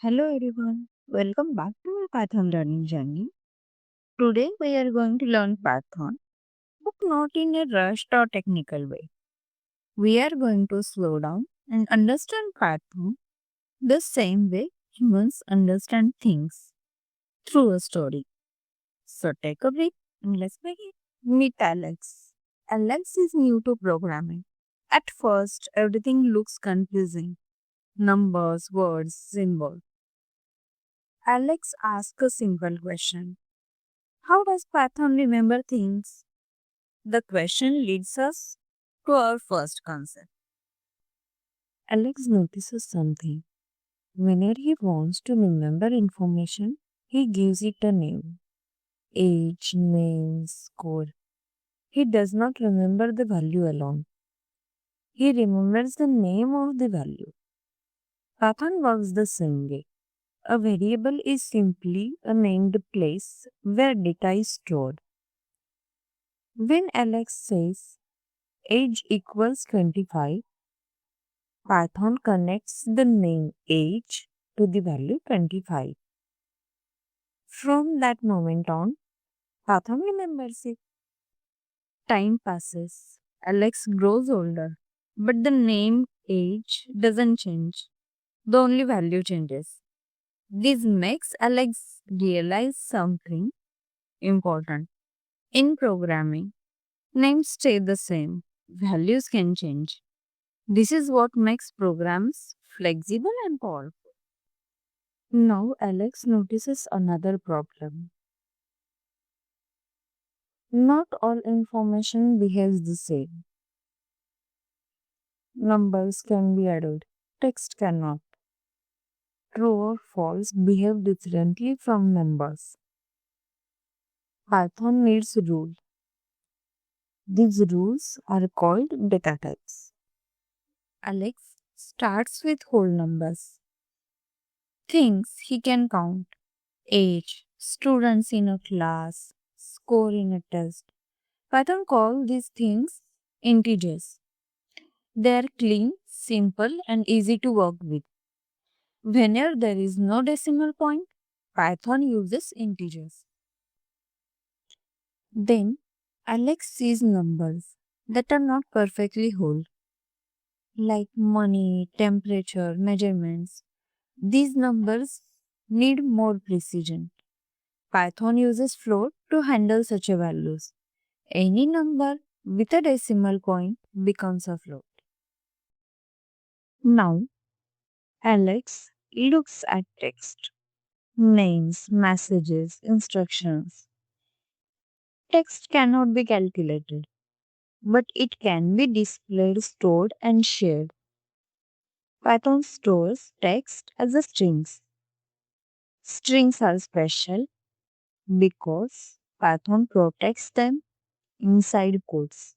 Hello everyone, welcome back to our Python learning journey. Today we are going to learn Python, but not in a rushed or technical way. We are going to slow down and understand Python the same way humans understand things, through a story. So take a break and let's begin. Meet Alex. Alex is new to programming. At first, everything looks confusing. Numbers, words, symbols. Alex asks a simple question. How does Python remember things? The question leads us to our first concept. Alex notices something. Whenever he wants to remember information, he gives it a name. Age, name, score. He does not remember the value alone. He remembers the name of the value. Python works the same way. A variable is simply a named place where data is stored. When Alex says age equals 25, Python connects the name age to the value 25. From that moment on, Python remembers it. Time passes. Alex grows older, but the name age doesn't change. The only value changes. This makes Alex realize something important. In programming, names stay the same, values can change. This is what makes programs flexible and powerful. Now Alex notices another problem. Not all information behaves the same. Numbers can be added, text cannot. True or false behave differently from numbers. Python needs rules. These rules are called data types. Alex starts with whole numbers. Things he can count. Age, students in a class, score in a test. Python calls these things integers. They are clean, simple, and easy to work with. Whenever there is no decimal point, Python uses integers. Then Alex sees numbers that are not perfectly whole, like money, temperature, measurements. These numbers need more precision. Python uses float to handle such a values. Any number with a decimal point becomes a float. Now, Alex looks at text, names, messages, instructions. Text cannot be calculated, but it can be displayed, stored, and shared. Python stores text as a strings. Strings are special because Python protects them inside quotes.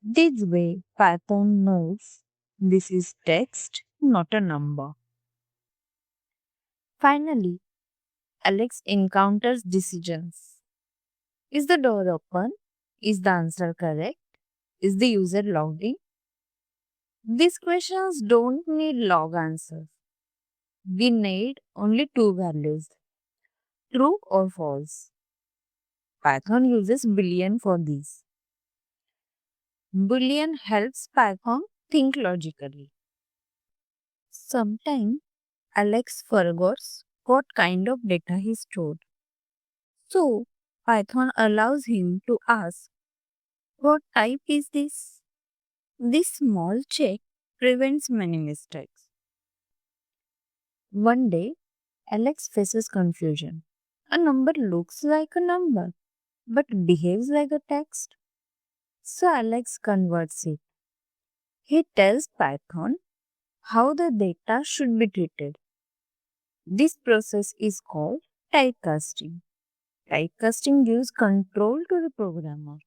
This way, Python knows this is text, not a number. Finally, Alex encounters decisions. Is the door open? Is the answer correct? Is the user logged in? These questions don't need log answers. We need only two values, true or false. Python uses Boolean for these. Boolean helps Python think logically. Sometimes Alex forgets what kind of data he stored. So Python allows him to ask, what type is this? This small check prevents many mistakes. One day, Alex faces confusion. A number looks like a number, but behaves like a text. So Alex converts it. He tells Python how the data should be treated. This process is called typecasting. Typecasting gives control to the programmer.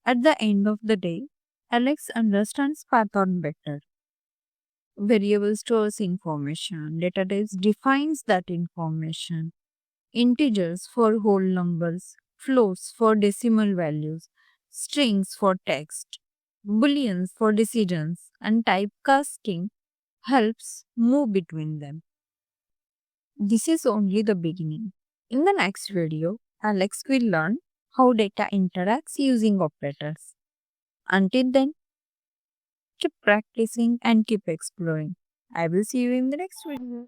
At the end of the day, Alex understands Python better. Variable stores information, data types defines that information, integers for whole numbers, floats for decimal values, strings for text, booleans for decisions, and typecasting helps move between them. This is only the beginning. In the next video, Alex will learn how data interacts using operators. Until then, keep practicing and keep exploring. I will see you in the next video.